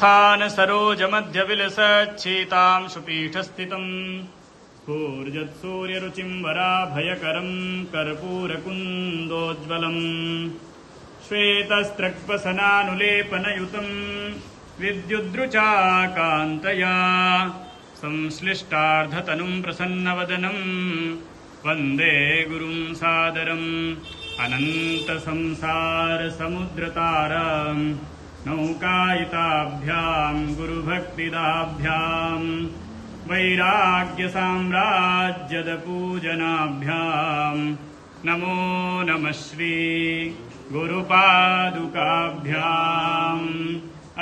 स्वस्थान सरोजमध्यविलसच्छीतां सुपीठस्थितम् स्फूर्जत्सूर्यरुचिं वराभयकरं कर्पूरकुन्दोज्ज्वलम् श्वेतस्त्रक्पसनानुलेपनयुतं विद्युद्रुचाकान्तया संश्लिष्टार्धतनुं प्रसन्नवदनं वन्दे गुरुं सादरम् अनन्तसंसारसमुद्रतारां नौकायिताभ्यां गुरुभक्तिदाभ्यां वैराग्यसाम्राज्यदपूजनाभ्यां नमो नमः श्री गुरुपादुकाभ्याम्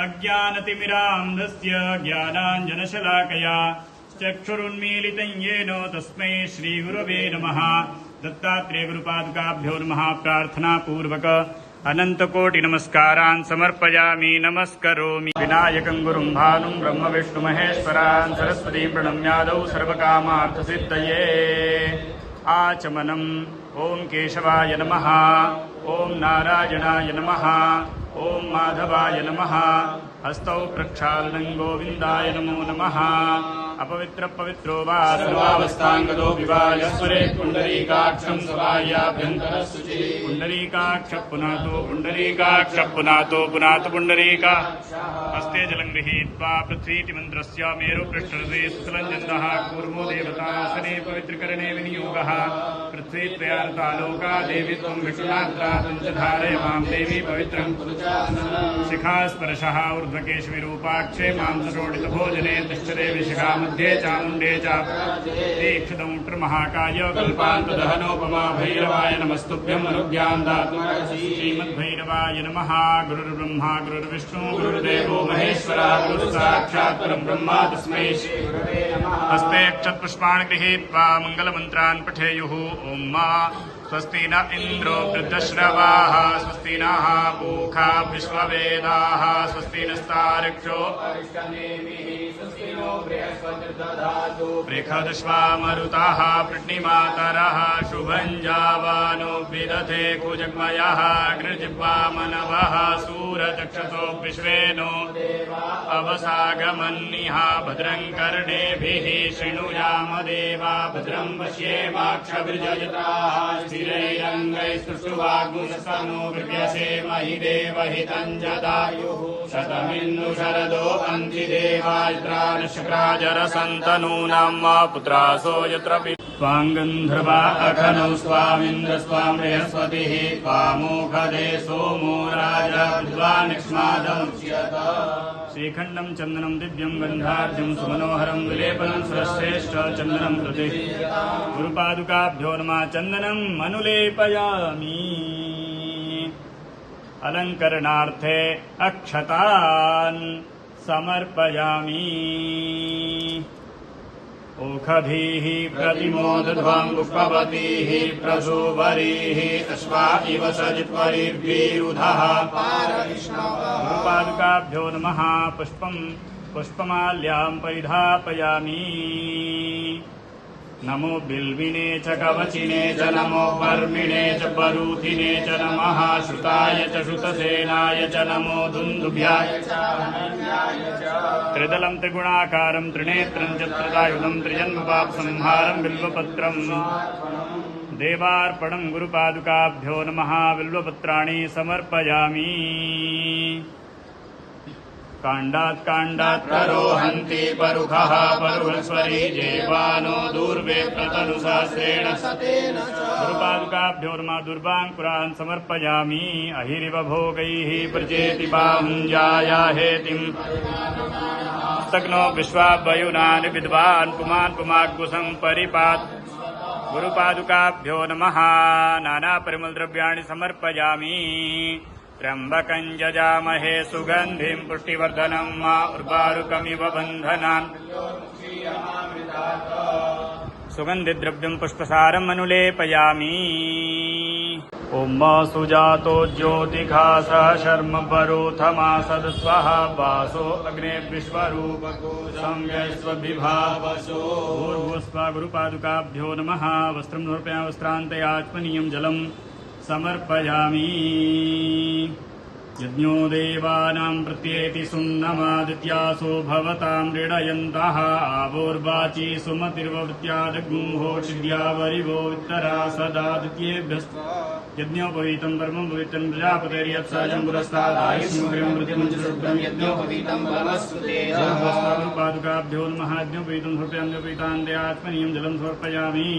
अज्ञानतिमिरान्धस्य ज्ञानाञ्जनशलाकया चक्षुरुन्मीलितं येन तस्मै श्रीगुरवे नमः। दत्तात्रेय गुरुपादुकाभ्यो नमः। प्रार्थनापूर्वक अनन्तकोटि नमस्कारान् समर्पयामि। नमस्करोमि विनायकं गुरुं भानुं ब्रह्म विष्णु महेश्वरान् सरस्वतीं प्रणम्यादौ सर्वकामार्थसिद्धये। आचमनम्। ओं केशवाय नमः। ओं नारायणाय नमः। ओं माधवाय नमः। हस्तौ प्रक्षालनं गोविन्दाय नमो नमः। अपवित्र पवित्रो वा सर्वावस्थांगतो विवायस्वरे पुंडरीकाक्षं सवायाभ्यन्तरशुचि पुंडरीकाक्ष पुनातो पुंडरीका हस्ते जलं गृहीत्वा पृथ्वीति मन्त्रस्य मेरुपृष्ठरसे सुतलञ्जन्दः कूर्मो देवतासने पवित्रकरणे विनियोगः। पृथ्वी त्वया लोका देवी त्वं विष्णुमात्रा च धारय मां देवी पवित्रं शिखास्पर्शः ऊर्ध्वकेशविरूपाक्षे मां सुषोडितभोजने तिष्ठते विशिखा मध्ये चामुण्डे च दीक्षितमुट्रमहाकाय कल्पान्तदहनोपमा भैरवाय नमस्तुभ्यं अनुज्ञां दातु श्रीमद्भैरवाय नमः। गुरुर्ब्रह्मा गुरुर्विष्णु गुरुर्देवो महेश्वरः गुरुसाक्षात् परब्रह्म तस्मै श्रीगुरवे नमः। हस्ते अक्षतपुष्पाणि गृहीत्वा मङ्गलमन्त्रान् पठेयुः। ॐ मा स्वस्ति न इन्द्रो वृद्धश्रवाः स्वस्ति नः पूषा विश्ववेदाः स्वस्ति नस्तार्क्ष्यो बृहदश्वामरुताः वृष्णिमातरः शुभं जावानो विदधे कुजग्मयः गृजिह्वामनवः सूरचक्षसो विश्वेनो अवसागमन्निः भद्रं कर्णेभिः शृणुयाम देवा भद्रं पश्येमाक्षभिर्जयत्राः स्थिरैरङ्गैस्तुष्टुवाग्मुषसनो गृह्यसेमहि देवहितं जदायुः शतमिन्दु शरदो अन्ति देवायत्रानशक्राजरसन्तनूनां मा पुत्रासो यत्र त्वाङ्गन्धर्वा अखनौ स्वामिन्द्रस्त्वां बृहस्पतिः त्वामोखदे सोमो राजा विद्वानिक्ष्मादमुच्यत। श्रीखण्डं चन्दनं दिव्यं गन्धार्जं सुमनोहरं विलेपनं सुरश्रेष्ठ चन्दनं प्रति गुरुपादुकाभ्यो नमः। चन्दनम् अनुलेपयामि। अलङ्करणार्थे अक्षतान् समर्पयामि। ओखधीः प्रतिमोदध्वं पुष्पवतीः प्रसूवरीः अश्वा इव सजित्वरिर्भिरुधः। गुरुपादुकाभ्यो नमः। पुष्पमाल्यां परिधापयामि। नमो बिल्विने च कवचिने च नमो वर्मिणे च परूथिने च नमः। श्रुताय च श्रुतसेनाय च नमो दुन्दुभ्याय च अनन्याय च। त्रिदलं त्रिगुणाकारं त्रिनेत्रं च त्रिदायुधं त्रिजन्मपापसंहारं बिल्वपत्रम् देवार्पणं। गुरुपादुकाभ्यो नमः। बिल्वपत्राणि समर्पयामि। काण्डात् काण्डात् प्ररोहन्ति परुखः परुहस्वरी जेवानो दूर्वे प्रतनुसहस्रेण सतेन च। गुरुपादुकाभ्यो नमः। दुर्वाङ्कुरान् समर्पयामि। अहिरिव भोगैः प्रचेति बाहुञ्जाया हेतिम् सग्नो विश्वावयुनानि विद्वान् पुमान् पुमाग्गुसं परिपात्। गुरुपादुकाभ्यो नमः। नानापरिमलद्रव्याणि समर्पयामि। त्र्यम्बकं यजामहे सुगन्धिं पुष्टिवर्धनं मा उर्वारुकमिव बन्धनान्। सुगन्धिद्रव्यं पुष्पसारम् अनुलेपयामि। ॐ सुजातो ज्योतिघासः शर्म परोथमासदस्वः वासो अग्ने विश्वरूपको संयस्वभिभावसो। भूर्भुवस्व। गुरुपादुकाभ्यो नमः। वस्त्रं समर्पयामि। वस्त्रान्तयाचमनीयं जलं समर्पयामि। यज्ञो देवानां प्रत्येति सुम्नमादित्यासो भवतां ऋडयन्तः आवोर्वाची सुमतिर्वृत्यादगुंहोक्षिद्यावरिवो वित्तरा सदादित्येभ्यस्त यज्ञोपवीतं परमं पवित्रं प्रजापतिर्यत्साजं पुरस्तादायुष्मग्रिमं प्रतिमञ्जुषुभ्रं यज्ञोपवीतं परमस्तुते पादुकाभ्यो नमः। यज्ञोपवीतं समर्पयाम्यपीतान्त्यात्मनीयं जलं समर्पयामि।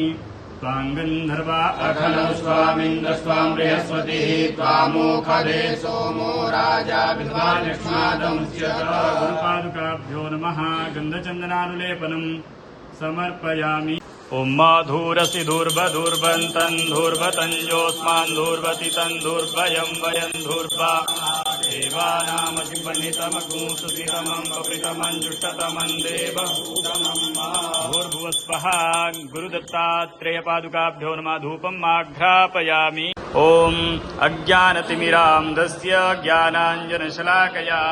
त्वाङ्गन्धर्वा अखलौ स्वामिन्द्रस्त्वां बृहस्पतिः त्वामोखदे सोमो राजा विद्वान्यक्ष्मादमुच्यत। गुरुपादुकाभ्यो नमः। गन्धचन्दनानुलेपनं समर्पयामि। ॐ माधूरसि धूर्वधूर्वन्तं धूर्वतञ्जोऽस्मान् धूर्वतितं धूर्वयं वयं धूर्वा देवानामतिपण्डितमगुंसुतितमं पप्रितमं जुष्टतमं देवभूतमं भूर्भुवस्वः। गुरुदत्तात्रेयपादुकाभ्यो नमः। धूपं माघ्रापयामि। ॐ अज्ञानतिमिरान्धस्य ज्ञानाञ्जनशलाकया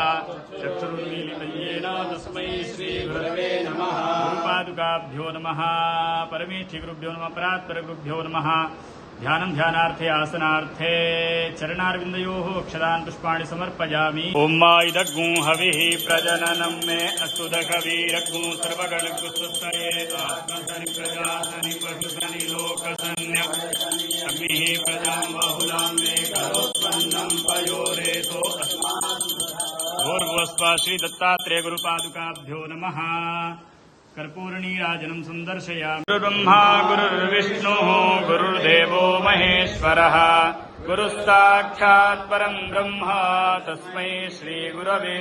चक्षुरुन्मीलितं येन तस्मै श्रीगुरवे नमः। गुरुपादुकाभ्यो नमः। परमेष्ठिगुरुभ्यो नमः। परात्परगुरुभ्यो नमः। ध्यानं ध्यानार्थे आसनार्थे चरणारविन्दयोः अक्षदान् पुष्पाणि समर्पयामि। ॐ मायिदग्गुं हविः प्रजननं मे अस्तु दघवीरग्गुं सर्वगणगुस्तरे आत्मसनि प्रजासनि पशुसनि लोकसन्य अग्निः प्रजां बहुलां मे करोत्पन्नं पयोरेतो भूर्भुवस्वा श्रीदत्तात्रेय गुरुपादुकाभ्यो नमः। कर्पूरनीराजनं सन्दर्शयामि। गुरुर्ब्रह्मा गुरुर्विष्णुः गुरुर्देवो महेश्वरः गुरुस्साक्षात् परं ब्रह्म तस्मै श्रीगुरवे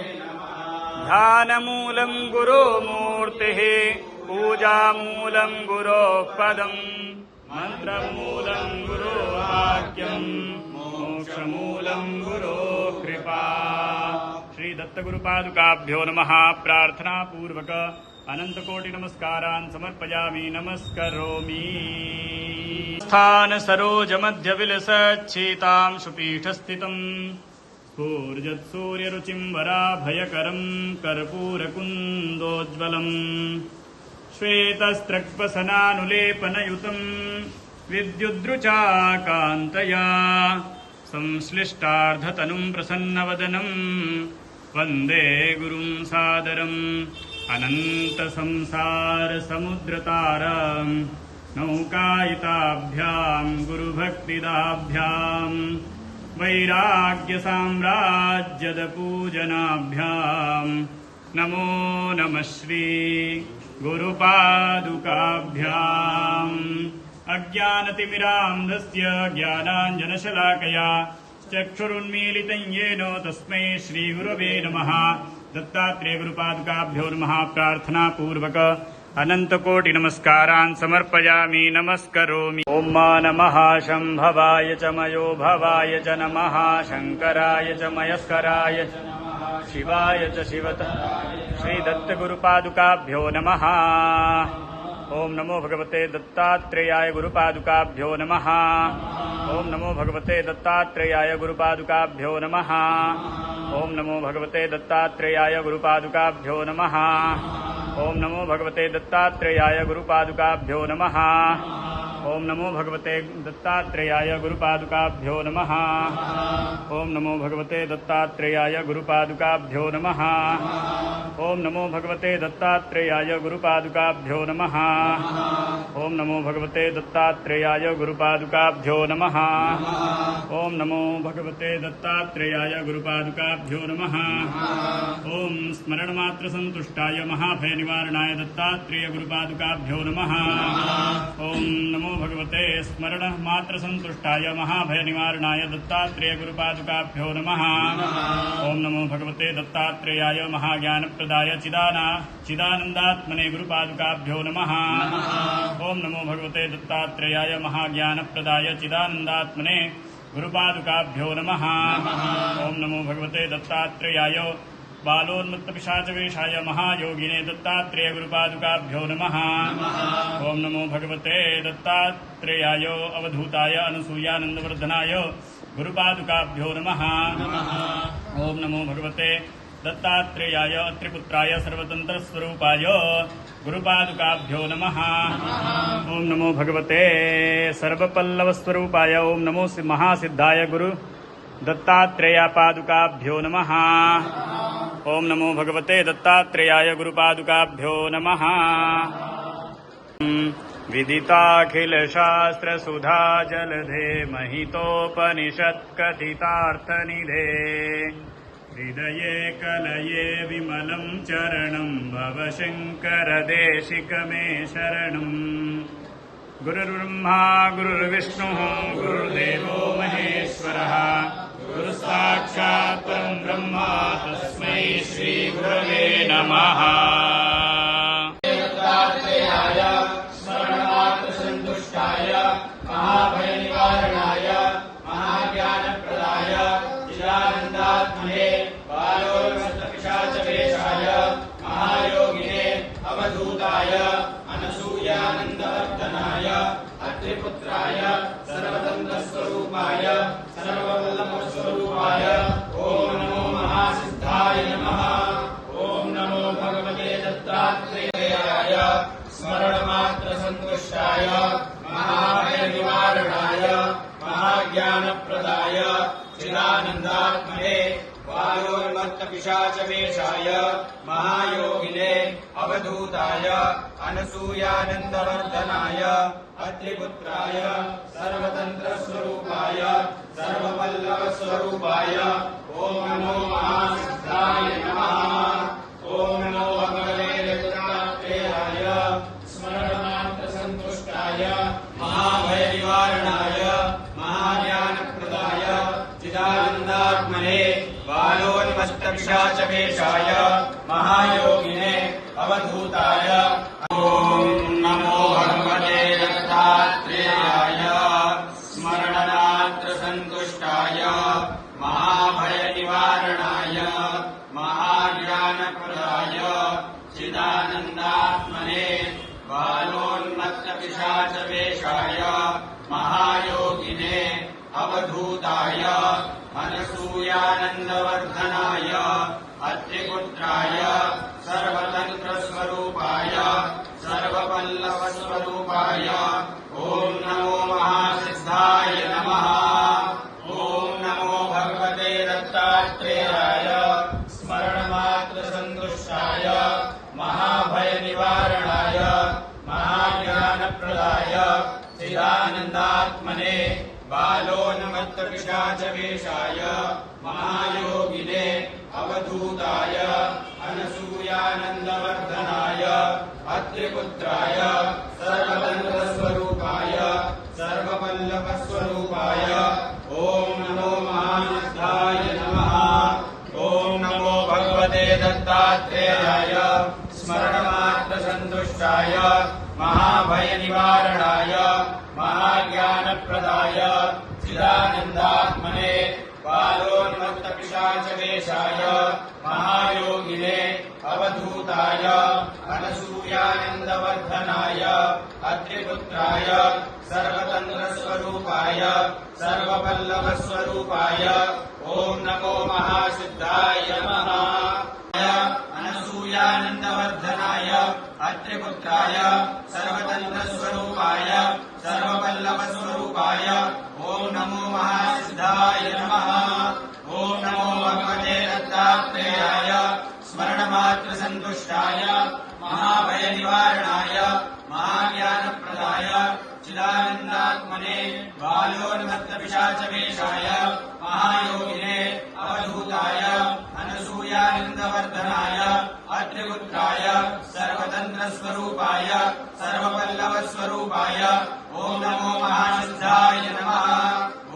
ध्यानमूलं गुरोमूर्तिः पूजामूलं गुरोः पदम् मन्त्रमूलं गुरोवाक्यं मोक्षमूलं गुरोः कृपा। श्रीदत्तगुरुपादुकाभ्यो नमः। प्रार्थनापूर्वक अनंतकोटि नमस्कारान् समर्पयामि। नमस्करोमि। स्थान सरोज मध्य विलसच्छीतां सुपीठस्थितम् स्फूर्जत्सूर्यरुचिं वराभयकरं कर्पूरकुन्दोज्ज्वलम् श्वेतस्त्रक्पसनानुलेपनयुतं विद्युद्रुचाकान्तया संश्लिष्टार्धतनुं प्रसन्नवदनं वन्दे गुरुं सादरम्। अनन्तसंसारसमुद्रतारां नौकायिताभ्यां गुरुभक्तिदाभ्यां वैराग्यसाम्राज्यदपूजनाभ्यां नमो नमः श्री गुरुपादुकाभ्याम्। अज्ञानतिमिरान्धस्य ज्ञानाञ्जनशलाकया चक्षुरुन्मीलितं येन तस्मै श्रीगुरवे नमः। दत्तात्रेय गुरुपादुकाभ्यो नमः। प्रार्थनापूर्वक अनन्तकोटि नमस्कारान् समर्पयामि। नमस्करोमि। ॐ नमः शम्भवाय च मयो भवाय च नमः शङ्कराय च मयस्कराय च नमः शिवाय च शिवतराय श्रीदत्तगुरुपादुकाभ्यो नमः। ओम नमो भगवते दत्तात्रेयाय गुरुपादुकाभ्यो नमः। ओम नमो भगवते दत्तात्रेयाय गुरुपादुकाभ्यो नमः। ओम नमो भगवते दत्तात्रेयाय गुरुपादुकाभ्यो नमः। ओम नमो भगवते दत्तात्रेयाय गुरुपादुकाभ्यो नमः। ओम नमो भगवते दत्तात्रेयाय गुरुपादुकाभ्यो नमः। ओम नमो भगवते दत्तात्रेयाय गुरुपादुकाभ्यो नमः। ओम नमो भगवते दत्तात्रेयाय गुरुपादुकाभ्यो नमः। ओम नमो भगवते दत्तात्रेयाय गुरुपादुकाभ्यो नमः। ओम नमो भगवते दत्तात्रेयाय गुरुपादुकाभ्यो नमः। ओम स्मरणमात्र संतुष्टाय महाभय निवारणाय दत्तात्रेय गुरुपादुकाभ्यो नमः। ओम नमो भगवते स्मरण मात्र संतुष्टाय महाभय निवारणाय दत्तात्रेय गुरुपादुकाभ्यो नमः। ओम नमो भगवते दत्तात्रेयाय महाज्ञानप्रदाय चिदानंदात्मने गुरुपादुकाभ्यो नमः। ओम नमो भगवते दत्तात्रेयाय महाज्ञानप्रदाय चिदानंदात्मने गुरुपादुकाभ्यो नमः। ओम नमो भगवते दत्तात्रेयाय बालोन्मत्तपिशाचवेशाय महायोगिने दत्तात्रेय गुरुपादुकाभ्यो नमः। ओम नमो भगवते दत्तात्रेयाय अवधूताय अनसूयानंदवर्धनाय गुरुपादुकाभ्यो नमः। ओम नमो भगवते दत्तात्रेयाय अत्रिपुत्राय सर्वतन्त्रस्वरूपाय गुरुपादुकाभ्यो नमः। ओम नमो भगवते सर्वपल्लवस्वरूपाय ओम नमो महासिद्धाय दत्तात्रेयापादुकाभ्यो नमः। ओम नमो भगवते दत्तात्रेयाय गुरुपादुकाभ्यो नमः। विदिताखिलशास्त्रसुधा जलधे महितोपनिषत्कथितार्थनिधे हृदये कलये विमलं चरणं भव शङ्कर देशिक मे शरणम्। गुरुर्ब्रह्मा गुरुर्विष्णुः गुरुर्देवो महेश्वरः गुरुसाक्षात् परं ब्रह्म तस्मै श्रीगुरवे नमः। दत्तात्रेयाय स्मरणमात्रसन्तुष्टाय महाभयनिवारणाय महाज्ञानप्रदाय चिदानन्दात्मने बालोर्मस्तपिशाचवेशाय महायोगिने अवधूताय अनसूयानन्दवर्धनाय अत्रिपुत्राय सर्वतन्त्रस्वरूपाय सर्ववल्लभस्वरूपाय ओम नमो महासिद्धाय नमः। ओम नमो भगवते दत्तात्रेयाय स्मरणमात्रसन्तुष्टाय महाभयनिवारणाय महाज्ञानप्रदाय चिदानन्दात्मने वायोर्मत्तपिशाचवेशाय महायोगिने अवधूताय अनसूयानन्दवर्धनाय अत्रिपुत्राय सर्वतन्त्रस्वरूपाय सर्ववल्लभस्वरूपाय ओम नमो महासिद्धाय नमः। ओम नमो भगवते दत्तात्रेयाय स्मरणमात्रसन्तुष्टाय महाभयनिवारणाय महाज्ञानप्रदाय चिदानन्दात्मने बालोन्मस्तपिशाचवेशाय महायोगिने अवधूताय ओम नमो भगवते दत्तात्रेयाय स्मरणमात्रसन्तुष्टाय महाभयनिवारणाय महाज्ञानप्रदाय चिदानन्दात्मने बालोन्मत्तपिशाचवेशाय महायोगिने अवधूताय अनसूयानन्दवर्धनाय अत्रिपुत्राय सर्वतन्त्रस्वरूपाय सर्ववल्लभस्वरूपाय ओम नमो महासिद्धाय नमः। ओम नमो भगवते दत्तात्रेयाय स्मरणमात्रसन्तुष्टाय महाभयनिवारणाय महाज्ञानप्रदाय चिदानन्दात्मने बालोन्मत्तपिशाचवेशाय महायोगिने अवधूताय अनसूयानन्दवर्धनाय अत्रिपुत्राय सर्वतन्त्रस्वरूपाय सर्ववल्लभस्वरूपाय ओम नमो महासिद्धाय नमः। ओम नमो भगवते दत्तात्रेयाय स्मरणमात्रसन्तुष्टाय महाभयनिवारणाय महाज्ञानप्रदाय चिदानन्दात्मने बालोन्मत्तपिशाचवेशाय महायोगिने अवधूताय अनसूयानन्दवर्धनाय अत्रिपुत्राय सर्वतन्त्रस्वरूपाय सर्ववल्लभस्वरूपाय ओम नमो महासिद्धाय नमः। अनसूयानन्दवर्धनाय अत्रिपुत्राय सर्वतन्त्रस्वरूपाय सर्ववल्लभस्वरूपाय ओम नमो महासिद्धाय नमः। ओम नमो भगवते दत्तात्रेयाय स्मरणमात्रसन्तुष्टाय महाभयनिवारणाय महाज्ञानप्रदाय चिदानन्दात्मने बालोन्मत्तपिशाचवेशाय महायोगिने अवधूताय अनसूयानन्दवर्धनाय अत्रिपुत्राय सर्वतन्त्रस्वरूपाय सर्ववल्लभस्वरूपाय ओम नमो महासिद्धाय नमः।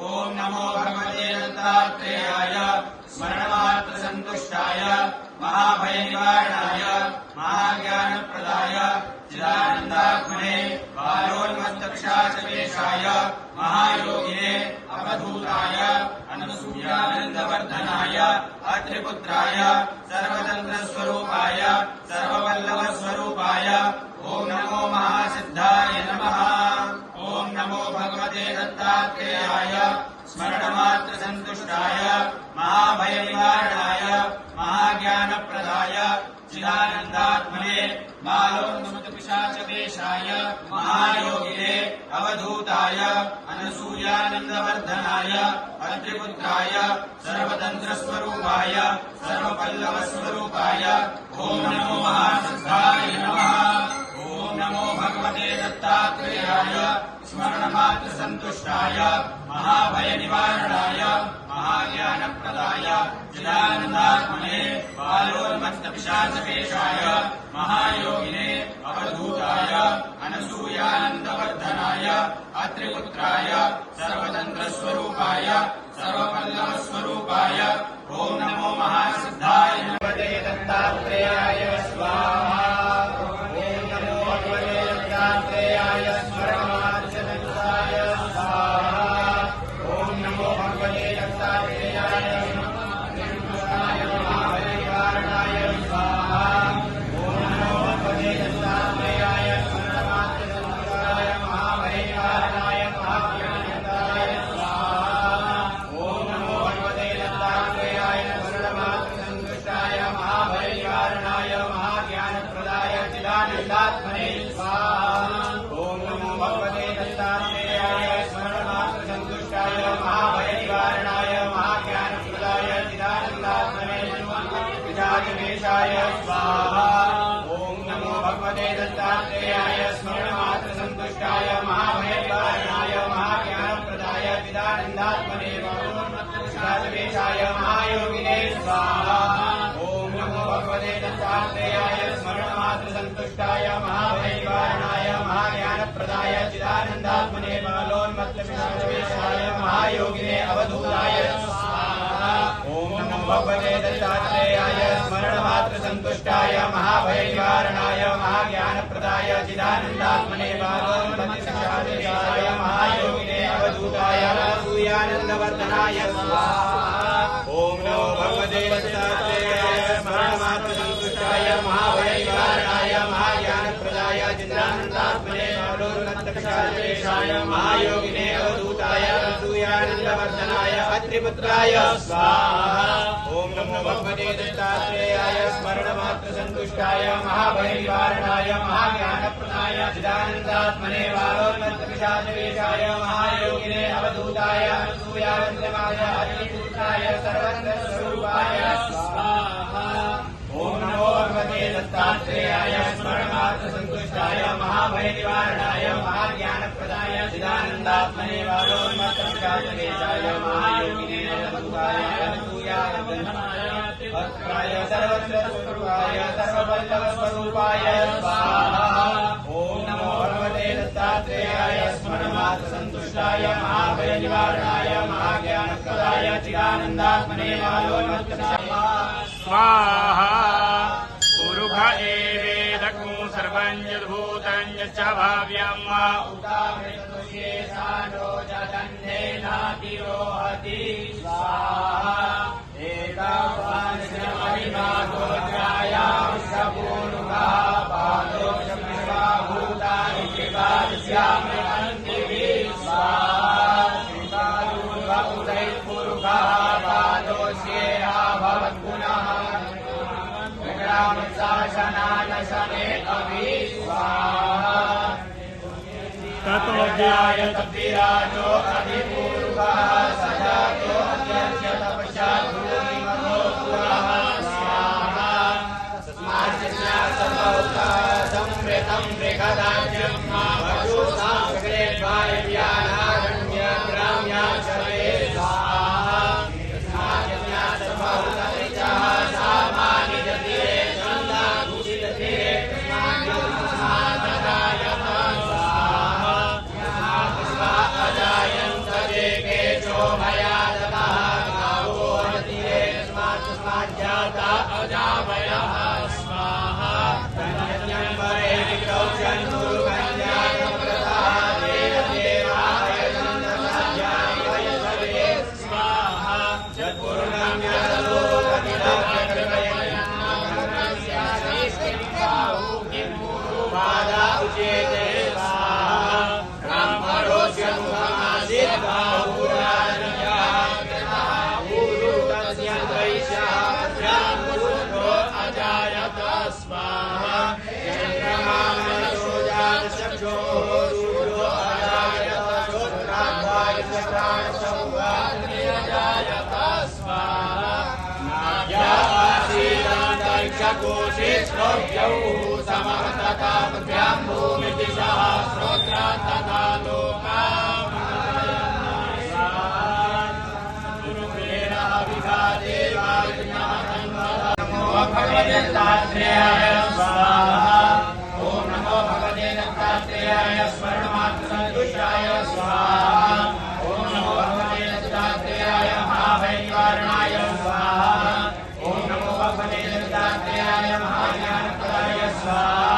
ओम नमो भगवते दत्तात्रेयाय स्मरणमात्रसन्तुष्टाय महाभयनिवारणाय महाज्ञानप्रदाय चिदानन्दात्मने बालोन्मत्तपिशाचवेशाय महायोगिने अवधूताय अनसूयानन्दवर्धनाय अत्रिपुत्राय सर्वतन्त्रस्वरूपाय सर्ववल्लभस्वरूपाय ओम नमो महासिद्धाय नमः। ओम नमो भगवते दत्तात्रेयाय स्मरणमात्रसन्तुष्टाय महाभयनिवारणाय महाज्ञानप्रदाय चिदानन्दात्मने बालोन्मत्तपिशाचवेशाय महायोगिने अवधूताय अनसूयानन्दवर्धनाय अत्रिपुत्राय सर्वतन्त्रस्वरूपाय सर्वपल्लवस्वरूपाय ॐ नमो महासिद्धाय नमः। ॐ नमो भगवते दत्तात्रेयाय स्मरणमात्रसन्तुष्टाय महाभयनिवारणाय महाज्ञानप्रदाय चिदानन्दात्मने बालोन्मत्तपिशाचवेशाय महायोगिने अवधूताय अनसूयानन्दवर्धनाय अत्रिपुत्राय सर्वतन्त्रस्वरूपाय सर्वपल्लवस्वरूपाय ॐ नमो महासिद्धाय भगवते दत्तात्रेयाय स्वाहा। ॐ नमो भगवते दत्तात्रेयाय स्मरणमात्रसन्तुष्टाय स्वाहा। ॐ नमो भगवते दत्तात्रेयाय महाभयनिवारणाय स्वाहा। ॐ नमो भगवते दत्तात्रेयाय स्मरणमात्रसन्तुष्टाय महाभयनिवारणाय महाज्ञानप्रदाय स्वाहा। ॐ नमो भगवते दत्तात्रेयाय स्मरणमात्रसन्तुष्टाय महाभयनिवारणाय महाज्ञानप्रदाय चिदानन्दात्मने स्वाहा। ॐ नमो भगवते दत्तात्रेयाय स्मरणमात्रसन्तुष्टाय महाभयनिवारणाय महाज्ञानप्रदाय चिदानन्दात्मने विजातिवेशाय स्वाहा। ॐ नमो भगवते दत्तात्रेयाय स्मरणमात्रसन्तुष्टाय महाभयनिवारणाय महाज्ञानप्रदाय चिदानन्दात्मने विजातिवेशाय महायोगिने स्वाहा। ॐ नमो भगवते दत्तात्रेयाय स्मरणमात्रसन्तुष्टाय महाभयनिवारणाय महाज्ञानप्रदाय चिदानन्दात्मने बालोन्मत्तपिशाचवेशाय महायोगिने अवधूताय स्वाहा। ॐ नमो भगवते दत्तात्रेयाय स्मरणमात्रसन्तुष्टाय महाभयनिवारणाय महाज्ञानप्रदाय चिदानन्दात्मने बालोन्मत्तपिशाचवेशाय महायोगिने अवधूताय अनसूयानन्दवर्धनाय स्वाहा। ॐ नमो भगवते दत्तात्रेयाय स्मरणमात्रसन्तुष्टाय महाभयनिवारणाय महाज्ञानप्रदाय चिदानन्दात्मने बालोन्मत्तपिशाचवेशाय महायोगिने अवधूताय अनसूयानन्दवर्धनाय अत्रिपुत्राय स्वाहा। ॐ नमो भगवते दत्तात्रेयाय स्मरणमात्रसन्तुष्टाय महाभयनिवारणाय महाज्ञानप्रदाय चिदानन्दात्मने बालोन्मत्तपिशाचवेशाय महायोगिने अवधूताय अनसूयानन्दवर्धनाय अत्रिपुत्राय सर्वतन्त्रस्वरूपाय स्वाहा। ॐ नमो भगवते दत्तात्रेयाय स्मरणमात्रसन्तुष्टाय महाभयनिवारणाय महाज्ञानप्रदाय चिदानन्दात्मने बालोन्मत्तपिशाचवेशाय महायोगिने अवधूताय अनसूयानन्दवर्धनाय अत्रिपुत्राय सर्वतन्त्रस्वरूपाय सर्वपल्लवस्वरूपाय स्वाहा। ॐ नमो भगवते दत्तात्रेयाय स्मरणमात्रसन्तुष्टाय महाभयनिवारणाय महाज्ञानप्रदाय चिदानन्दात्मने बालोन्मत्तपिशाचवेशाय स्वाहा। उरुघ एवेदकं सर्वं यद्भूतं यच्च भाव्यम् उदामृतुशेषानो जगन्धेनातिरोहति स्वाहा। एतावान्यमहिमागोत्रायां सपूर्णः पादोषमिवाभूतानि त्रिपादस्यामृतन्तिभिः स्वाहा। श्रीपादुर्वपुरैर्पुरुषः पादोष्येहा भवत्पुनः विक्रामशासनानशने अभिः स्वाहा। ततो ध्यायतभिराजो अधिपूर्वः सजातो अत्यस्य तपश्चात् भूमिमतो पुरः स्वाहा। तस्माच्चिज्ञासभौतः संवृतं बृहदाज्यं वचोसाङ्ग्रेद्वायव्यानारण्यग्राम्याचले स्वाहा। तस्माच्चिज्ञासभौतरिचः सामानिजतीरे छन्दाभूषिततीरे तस्माज्योतिष्मादरायः स्वाहा। अजायन्त देके चोभयादतः गावो हतीरे तस्माज्जाता अजावयः स्वाहा। तन्यन्यं वरे विक्रौचन् गोशीश्रोभ्यौ समः तथा पृथ्व्यां भूमिदिशः श्रोत्रात् तथा भगवते दत्तात्रेयाय स्वाहा। ओम नमो भगवते दत्तात्रेयाय स्वर्णमात्रसन्तुष्टाय स्वाहा। ओम नमो भगवते दत्तात्रेयाय महाभयनिवारणाय स्वाहा। ओम नमो भगवते दत्तात्रेयाय महाज्ञानप्रदाय स्वाहा।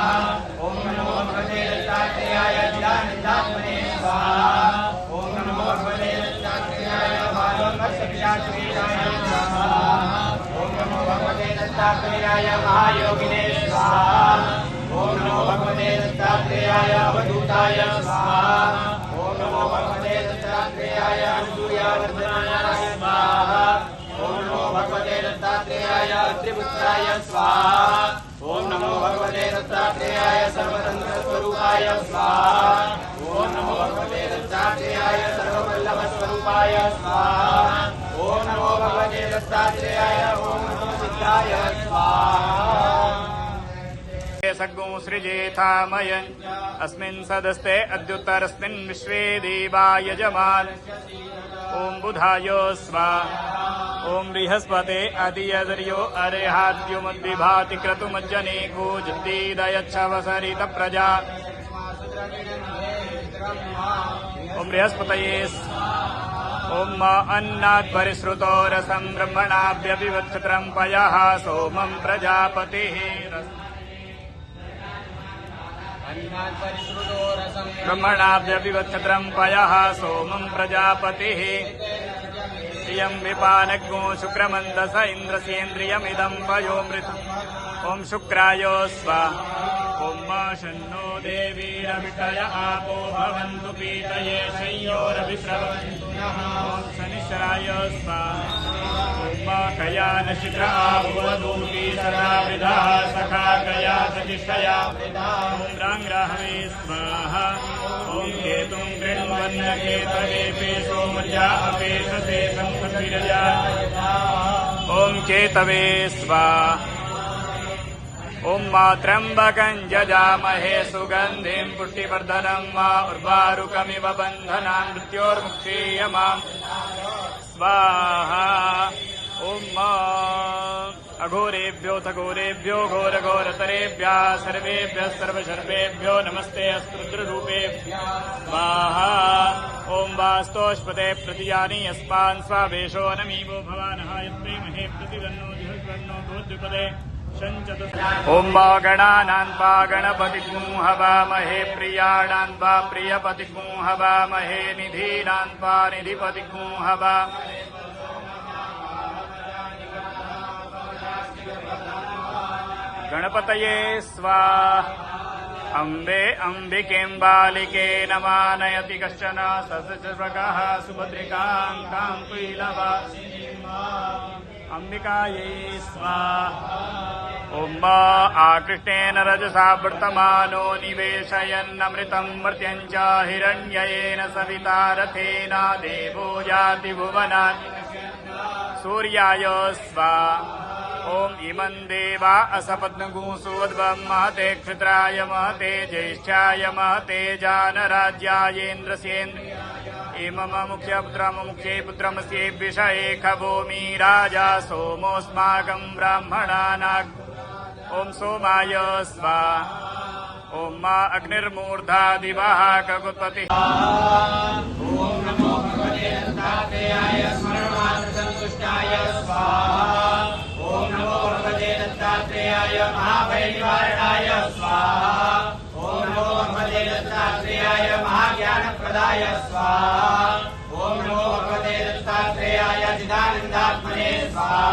ओम नमो भगवते दत्तात्रेयाय चिदानन्दात्मने स्वाहा। ओम नमो भगवते दत्तात्रेयाय बालोन्मत्सपिशाचवीराय स्वाहा। ओम नमो भगवते दत्तात्रेयाय महायोगिने स्वाहा। ओम नमो भगवते दत्तात्रेयाय अवधूताय स्वाहा। ओम नमो भगवते दत्तात्रेयाय अनुसूयावर्धनाय स्वाहा। ओम नमो भगवते दत्तात्रेयाय त्रिपुत्राय स्वाहा। ओम नमो भगवते दत्तात्रेयाय सर्वतन्त्रस्वरूपाय स्वाहा। ओम नमो भगवते दत्तात्रेयाय सर्ववल्लभस्वरूपाय स्वाहा। ओम नमो भगवते दत्तात्रेयाय ओम नमो सिद्धाय स्वाहा। सग्गो सृजेथामयन् अस्मिन् सदस्ते अद्युत्तरस्मिन् विश्वे देवा यजमान्। ओम बुधाय स्वाहा। ओम बृहस्पते अधियदर्यो अरेहाद्यो मद्विभाति क्रतुमज्जने गोजद्दीदयच्छवसरित प्रजा। ओम बृहस्पतये ओम अन्नात् परिश्रुतो रसं ब्रह्मणाभ्यभिवत्क्षत्रं पयः सोमं प्रजापतिः ब्रह्मणाभ्यभिवत्क्षत्रं पयः सोमं प्रजापतिः। इयं विपानग्नो शुक्रमन्दस इन्द्रसेन्द्रियमिदं पयोमृतम्। ओम शुक्राय स्वाहा। ओम शन्नो देवीरविटय आपो भवन्तु पीतये शय्योरभिस्रवन्तु नः। ओम शनिश्चराय स्वाहा। ओम कयानशिख आभुवधूती सदा वृधाः सखा कया सतिष्ठया। ओम राङ्ग्राहवे स्वाहा। ओम केतुं गृह्णवन्नकेतवे सोमर्या अपेशसे संसद्विरजा। ओम केतवे स्वाहा। ओम त्र्यंबकं जजामहे सुगंधिं पुष्टिवर्धनं मा उर्वारुकमिव बन्धनान् मृत्योर्मुक्षीयमाम् स्वाहा। ओम अघोरेभ्योऽथ घोरेभ्यो घोरघोरतरेभ्यः सर्वेभ्यः सर्वशर्वेभ्यो नमस्ते अस्रुद्ररूपेभ्यः स्वाहा। ओम वास्तोष्पते प्रतिजानी अस्मान् स्वावेशो नमीवो भवानः यत्ते महे प्रतिगन्नो जुहस्वर्णो भूद्विपदे। ओम गणानान्वा गणपतिग्ं हवामहे प्रियाणान्वा प्रियपतिग्ं हवामहे निधीनान्वा निधिपतिग्ं हवा। गणपतये स्वाहा। अम्बे अम्बिकें बालिके नमानयति कश्चन ससृजः सुभद्रिकां कां कुलीनवासिनीम् अम्बिकायै स्वाहा। ओम आकृष्टेन रजसा वर्तमानो निवेशयन्नमृतं मर्त्यं च हिरण्ययेन सविता रथेन देवो याति भुवनान् सूर्याय स्वाहा। ओम इमं देवा असपत्नगुं सुवद्वं महते क्षित्राय महते ज्येष्ठाय महते जानराज्यायेन्द्रसेन्द्र इमम मुख्ये पुत्रमस्ये विषये खभूमि राजा सोमोऽस्माकं ब्राह्मणानाग्। ओम सोमाय स्वाहा। ओम अग्निर्मूर्धा दिवः ककुत्पतिः। ओम नमो भगवते दत्तात्रेयाय स्मरणमात्रसन्तुष्टाय स्वाहा। ओम नमो भगवते दत्तात्रेयाय महाभयनिवारणाय स्वाहा। ओम नमो भगवते दत्तात्रेयाय महाज्ञानप्रदाय स्वाहा। ओम नमो भगवते दत्तात्रेयाय चिदानन्दात्मने स्वाहा।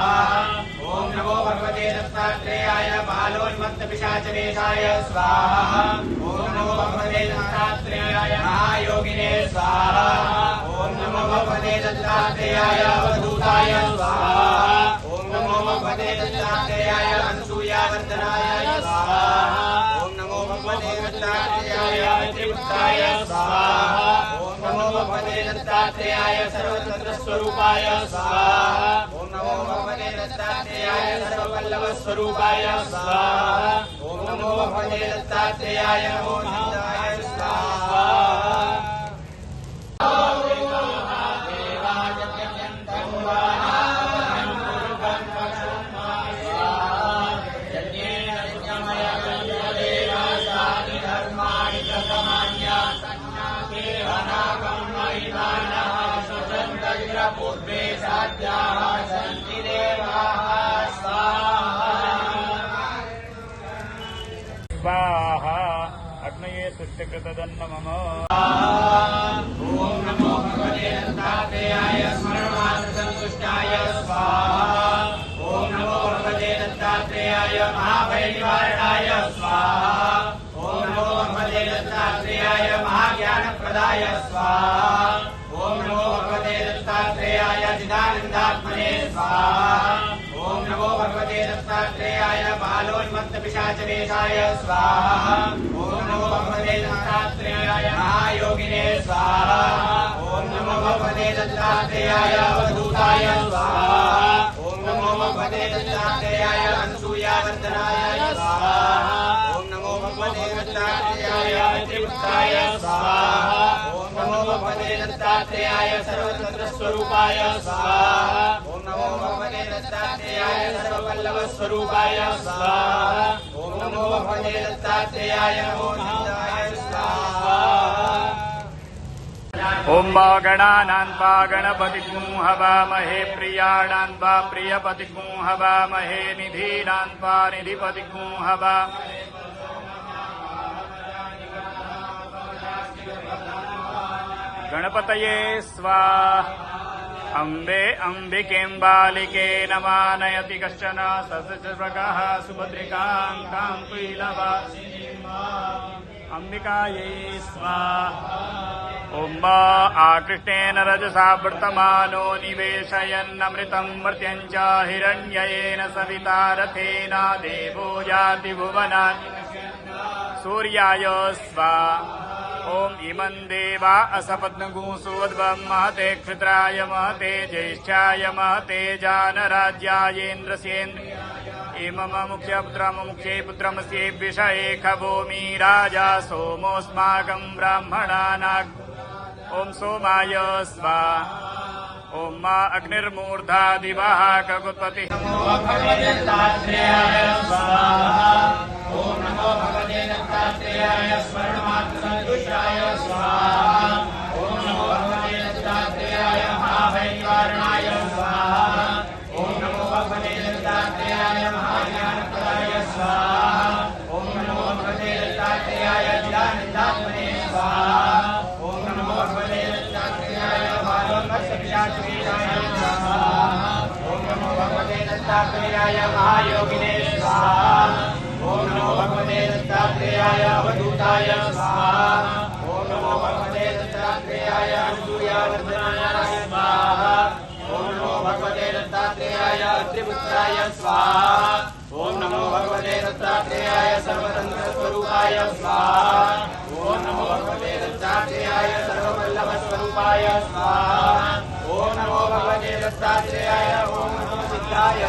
ओम नमो भगवते दत्तात्रेयाय बालोन्मत्तपिशाचवेशाय स्वाहा। ओम नमो भगवते दत्तात्रेयाय महायोगिने स्वाहा। ओम नमो भगवते दत्तात्रेयाय अवधूताय स्वाहा। ओम नमो भगवते दत्तात्रेयाय अनुसूयावर्धनाय स्वाहा। ओम नमो भगवते दत्तात्रेयाय त्रिपुत्राय स्वाहा। ओम नमो भगवते दत्तात्रेयाय सर्वतन्त्रस्वरूपाय स्वाहा। ओम नमो नमो भगवते दत्तात्रेयाय सर्ववल्लभस्वरूपाय स्वाहा ओम नमो भगवते दत्तात्रेयाय नमो नारायणाय स्वाहा पूर्वे साध्याः सन्ति देवाः स्वाहा अग्नये सृष्टिकृतदन्न मम ओम नमो भगवते दत्तात्रेयाय स्मरणमात्रसन्तुष्टाय स्वाहा ओम नमो भगवते दत्तात्रेयाय महाभयनिवारणाय स्वाहा ओम नमो भगवते दत्तात्रेयाय महाज्ञानप्रदाय स्वाहा ओम नमो भगवते दत्तात्रेयाय चिदानन्दात्मने स्वाहा ओम नमो भगवते दत्तात्रेयाय बालोन्मत्तपिशाचवेशाय स्वाहा ओम नमो भगवते दत्तात्रेयाय महायोगिने स्वाहा ओम नमो भगवते दत्तात्रेयाय अवधूताय स्वाहा ओम नमो भगवते दत्तात्रेयाय अनसूयावर्धनाय स्वाहा ओम नमो भगवते दत्तात्रेयाय त्रिपुत्राय स्वाहा ओम नमो भगवते दत्तात्रेयाय सर्वतन्त्रस्वरूपाय स्वाहा ओम नमो भगवते दत्तात्रेयाय सर्ववल्लभस्वरूपाय स्वाहा ओम नमो भगवते दत्तात्रेयाय नमो नारायणाय स्वाहा ओम गणानान्वा गणपतिगुं हवामहे प्रियाणान्वा प्रियपतिगुं हवामहे निधीनान्वा निधिपतिगुं हवा गणपतये स्वाहा अम्बे अम्बिकें बालिके नमानयति कश्चन ससर्वगः सुभद्रिकां कां कुलवासिनीं अम्बिकायै स्वाहा ओम आकृष्टेन रजसा वर्तमानो निवेशयन्नमृतं मर्त्यञ्च हिरण्ययेन सविता रथेन देवो याति भुवनानि सूर्याय स्वाहा ओम इमं देवा असपत्नगुंसोद्भं महते क्षुद्राय महते ज्येष्ठाय महते जानराज्यायेन्द्रसेन्द्र इमम मुख्ये पुत्रमस्ये विषये खभूमि राजा सोमोऽस्माकं ब्राह्मणानाग् ओम सोमाय स्वाहा ओम अग्निर्मूर्धा दिवः ककुत्पतिः नमो भगवते दत्तात्रेयाय स्वाहा ओम नमो भगवते दत्तात्रेयाय स्मरणमात्रसन्तुष्टाय स्वाहा ओम नमो भगवते दत्तात्रेयाय महाभयनिवारणाय स्वाहा ओम नमो भगवते दत्तात्रेयाय महाज्ञानप्रदाय स्वाहा ओम नमो भगवते दत्तात्रेयाय चिदानन्दात्मने स्वाहा ओम नमो भगवते दत्तात्रेयाय बालोन्मत्तपिशाचवेशाय स्वाहा ओम नमो भगवते दत्तात्रेयाय महायोगिने स्वाहा ओम नमो भगवते दत्तात्रेयाय अवधूताय स्वाहा ओम नमो भगवते दत्तात्रेयाय अनसूयावर्धनाय स्वाहा ओम नमो भगवते दत्तात्रेयाय त्रिपुत्राय स्वाहा ओम नमो भगवते दत्तात्रेयाय सर्वतन्त्रस्वरूपाय स्वाहा ओम नमो भगवते दत्तात्रेयाय सर्ववल्लभस्वरूपाय स्वाहा ओम नमो भगवते दत्तात्रेयाय ओम नमो सिद्धाय